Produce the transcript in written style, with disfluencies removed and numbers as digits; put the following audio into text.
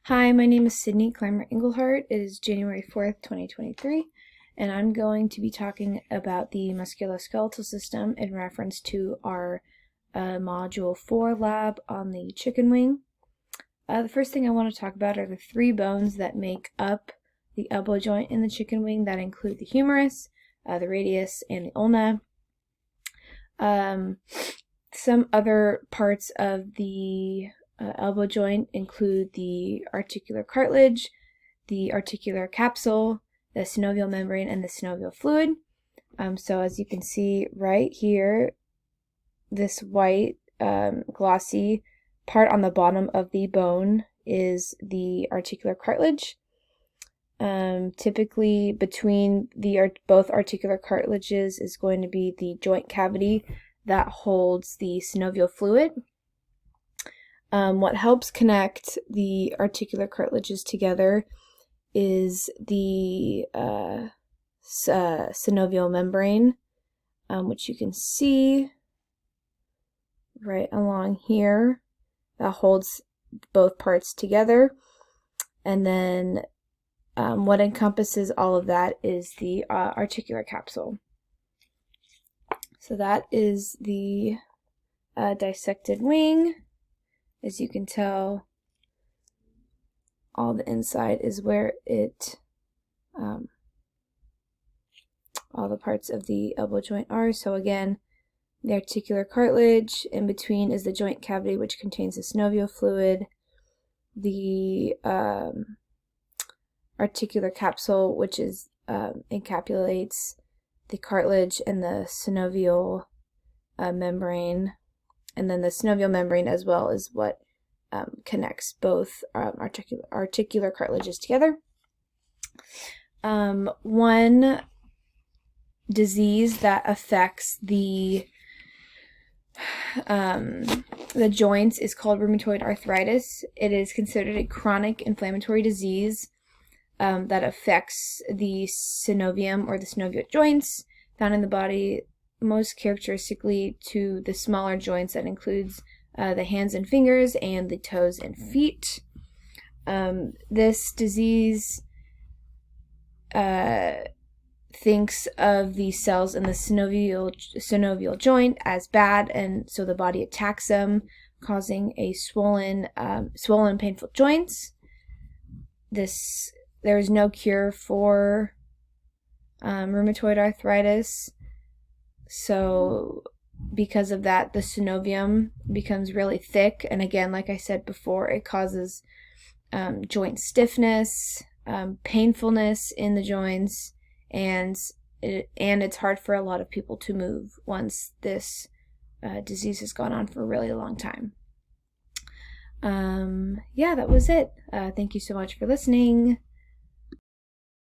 Hi, my name is Sydney Clymer-Engelhart. It is January 4th, 2023, and I'm going to be talking about the musculoskeletal system in reference to our Module 4 lab on the chicken wing. The first thing I want to talk about are the three bones that make up the elbow joint in the chicken wing that include the humerus, the radius, and the ulna. Some other parts of the elbow joint include the articular cartilage, the articular capsule, the synovial membrane, and the synovial fluid. So as you can see right here, this white glossy part on the bottom of the bone is the articular cartilage. Typically between both articular cartilages is going to be the joint cavity that holds the synovial fluid. What helps connect the articular cartilages together is the synovial membrane, which you can see right along here, that holds both parts together. And then what encompasses all of that is the articular capsule. So that is the dissected wing. As you can tell, all the inside is where all the parts of the elbow joint are. So again, the articular cartilage, in between is the joint cavity, which contains the synovial fluid, the articular capsule, which is encapsulates the cartilage, and the synovial membrane. And then the synovial membrane as well is what connects both articular cartilages together. One disease that affects the joints is called rheumatoid arthritis. It is considered a chronic inflammatory disease that affects the synovium or the synovial joints found in the body, most characteristically to the smaller joints that includes the hands and fingers and the toes and feet. This disease thinks of the cells in the synovial joint as bad, and so the body attacks them, causing a swollen, painful joints. There is no cure for rheumatoid arthritis. So because of that, the synovium becomes really thick, and again, like I said before, it causes joint stiffness, painfulness in the joints, and it's hard for a lot of people to move once this disease has gone on for a really long time. Yeah, that was it. Thank you so much for listening.